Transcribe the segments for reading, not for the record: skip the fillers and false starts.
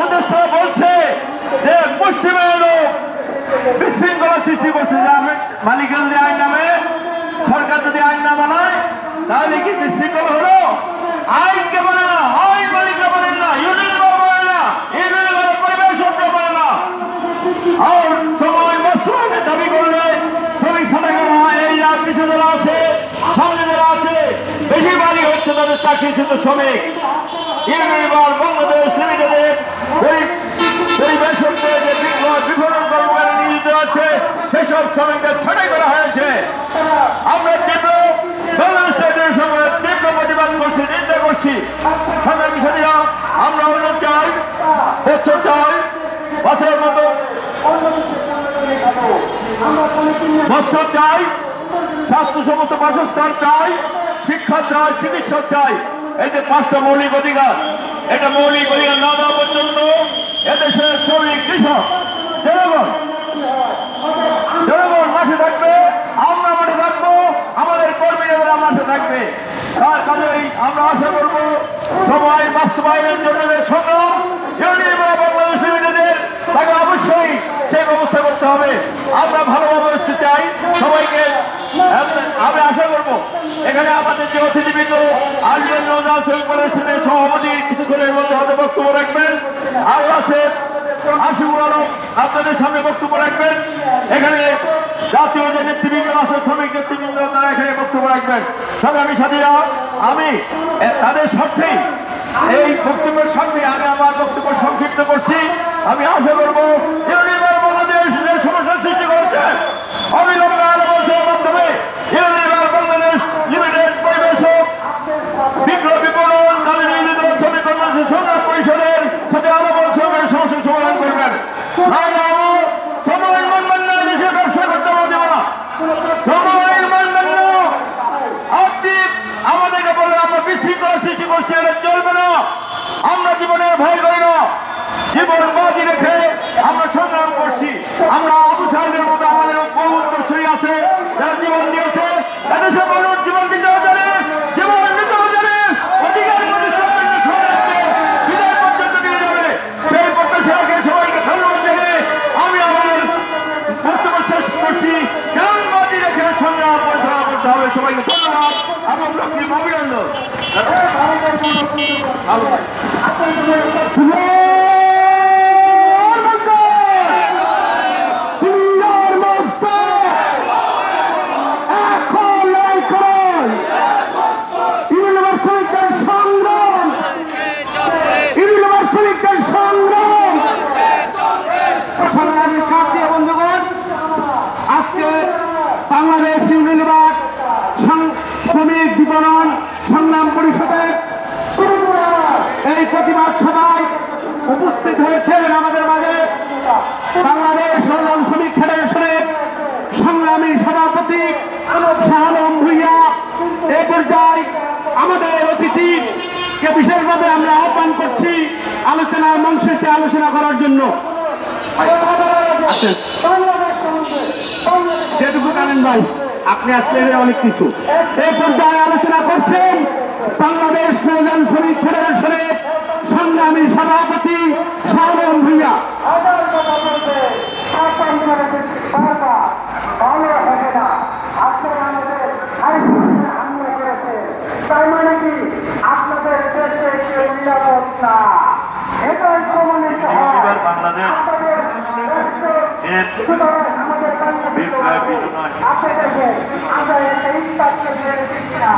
বলছে যে মুসলিমের লোক বিশৃঙ্খলা সৃষ্টি করছে, মালিকের যদি আইন নামে সরকার যদি আইন না মানায় তাহলে কি বিশৃঙ্খলা হলো? আইনকে মানে না, আইন মালিকরা মানেন না, ইউনিয়ন মানে না, ইউনিয়নের পরিবেশ মানে না। আর সময় বাস্তবায়নের দাবি করলে শ্রমিক ছাঁটাই করা হয়। এই আর পিছিয়ে যারা আছে, সামনে যারা আছে, বেশিরভাগই হচ্ছে তাদের চাকরিচ্যুত শ্রমিক। ইউনিয়ন বাংলাদেশ লিমিটেডের পরিবেশকদের যে বিপণন কর্মকারী নিয়োজিত আছে সেসব শ্রমিকদের ছাঁটাই করা হয়েছে। আমরা তীব্র বাংলাদেশ সঙ্গে তীব্র প্রতিবাদ করছি, নিন্দা করছি। সংগ্রামী সাথীরা, আমরা অন্য চাই, বছর চাই, বছরের মতো বছর চাই, স্বাস্থ্য সমস্ত বাসস্থান চাই, শিক্ষা চাই, চিকিৎসা চাই। এই যে 5টা মৌলিক অধিকার, এটা মৌলিক অধিকার না দেওয়া পর্যন্ত এদেশের শ্রমিক, কৃষক, জনগণ মাঠে থাকবে, আমরা মাঠে থাকবো, আমাদের কর্মীরা মাঠে থাকবে। তার কাজেই আমরা আশা করব সবাই বাস্তবায়নের জন্য যে সংগ্রাম বাংলাদেশ লিমিটেডের তাকে অবশ্যই সেই ব্যবস্থা করতে হবে। আমরা ভালোভাবে আসতে চাই সবাইকে। আমি আশা করব এখানে আমাদের যে অতিথিবৃন্দ আসবেন, নওজাল শ্রমিক ফেডারেশনের সভাপতি কিছুক্ষণের মধ্যে হয়তো বক্তব্য রাখবেন, আর আছে আশিকুল আলম আপনাদের সামনে বক্তব্য রাখবেন। এখানে জাতীয় যে নেতৃবৃন্দ আছে, শ্রমিক নেতৃবৃন্দ, তারা এখানে বক্তব্য রাখবেন। সংগ্রামী সাথীরা, আমি তাদের স্বার্থেই এই বক্তব্যের সামনে আমি আমার বক্তব্য সংক্ষিপ্ত করছি। আমি আশা করবো ইউনিয়ন বাংলাদেশ যে সমস্যার সৃষ্টি করেছে অবিলম্বে আলোচনার মাধ্যমে ইউনিয়ন বাংলাদেশ লিমিটেড পরিবেশক বিপ্লব বিপণন কালে নিয়োজিত শ্রমিক কর্মচারী সংগ্রাম পরিষদের সাথে আলোচনার সমস্যার সমাধান করবেন। সময়ের মানবেন না, দেশের ব্যবসা করতে আমরা দেব না। সময়ের মানবেন না, আপনি আমাদেরকে বলে আমরা বিশৃঙ্খলা সৃষ্টি করছি, এটা চলবে না। আমরা জীবনের ভয় করি না, জীবন বাজি রেখে আমরা সংগ্রাম করছি। আমরা আবু সাহেবের মতো আমাদের বহু উত্তরসূরি আছে যারা জীবন দিয়েছে, এদেশে মানুষ জীবন দিতেও জানে, জীবন দিতেও জানে, অধিকার বিদায় পর্যন্ত নিয়ে যাবে। সেই প্রত্যাশাকে সবাইকে ধন্যবাদ জানিয়ে আমি আমার বক্তব্য শেষ করছি। জীবন বাজি রেখে সংগ্রাম পরিচালনা করতে হবে। সবাইকে ধন্যবাদ এবং রক্তিম অভিনন্দন। বাংলাদেশ ইউনিয়ন শ্রমিক বিপণন সংগ্রাম পরিষদের এই প্রতিবাদ সভায় উপস্থিত হয়েছেন আমাদের মাঝে বাংলাদেশ নওজাল শ্রমিক ফেডারেশনের সংগ্রামী সভাপতি শাহ আলম ভূঁইয়া। এই পর্যায়ে আমাদের অতিথিকে বিশেষভাবে আমরা আহ্বান করছি আলোচনার মঞ্চে শেষে আলোচনা করার জন্য। যেটুকু জানেন ভাই, আপনি আসলে অনেক কিছু। এই পর্যায়ে আলোচনা করছেন বাংলাদেশ নওজাল শ্রমিক ফেডারেশনের সংগ্রামী সভাপতি শাহ আলম ভূঁইয়া। তার মানে কি আপনাদের দেশে কেউ নিরাপদ না, এটাই প্রমাণিত হয়। বাংলাদেশ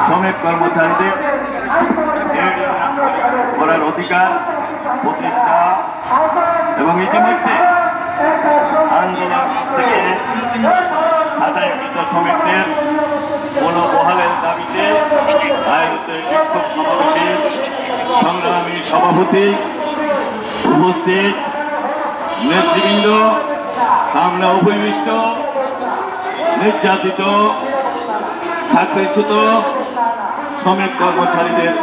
শ্রমিক কর্মচারীদের করার অধিকার প্রতিষ্ঠা এবং ইতিমধ্যে আন্দোলন থেকে ছাঁটাইকৃত শ্রমিকদের পুনঃবহালের দাবিতে আয়োজিত বিক্ষোভ সমাবেশে সংগ্রামী সভাপতি, উপস্থিত নেতৃবৃন্দ, সামনে উপবিষ্ট নির্যাতিত চাকরিচ্যুত শ্রমিক কর্মচারীদের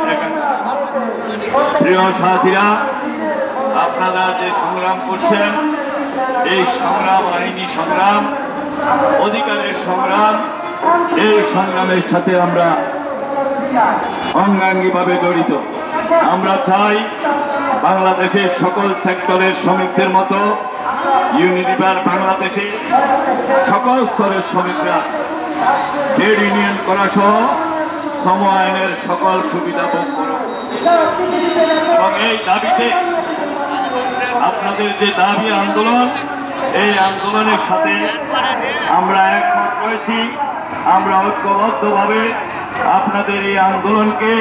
প্রিয় সাথীরা, আপনারা যে সংগ্রাম করছেন এই সংগ্রাম আইনি সংগ্রাম, অধিকারের সংগ্রাম, এই সংগ্রামের সাথে আমরা অঙ্গাঙ্গিভাবে জড়িত। আমরা চাই বাংলাদেশের সকল সেক্টরের শ্রমিকদের মতো ইউনিলিভার বাংলাদেশে সকল স্তরের শ্রমিকরা ট্রেড ইউনিয়ন করা সহ শ্রম আইনের সকল সুবিধা ভোগ করুন। এবং এই দাবিতে আপনাদের যে দাবি আন্দোলন, এই আন্দোলনের সাথে আমরা একমত রয়েছি। আমরা ঐক্যবদ্ধভাবে আপনাদের এই আন্দোলনকে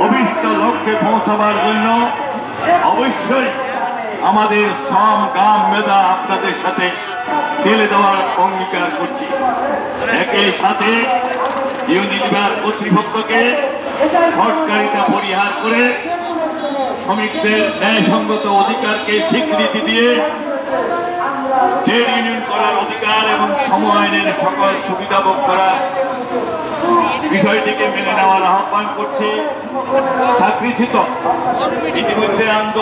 অভিষ্ট লক্ষ্যে পৌঁছাবার জন্য অবশ্যই আমাদের শ্রম গাম মেধা আপনাদের সাথে ঢেলে দেওয়ার অঙ্গীকার করছি। একই সাথে ইউনিলিভার কর্তৃপক্ষকে সরকারিতা পরিহার করে শ্রমিকদের ন্যায়সঙ্গত অধিকারকে স্বীকৃতি দিয়ে ট্রেড ইউনিয়ন করার অধিকার এবং শ্রম আইনের সকল সুবিধা ভোগ করার বিষয়টিকে মেনে নেওয়ার আহ্বান করছি। চাকরিচ্যুত ইতিমধ্যে আন্দোলন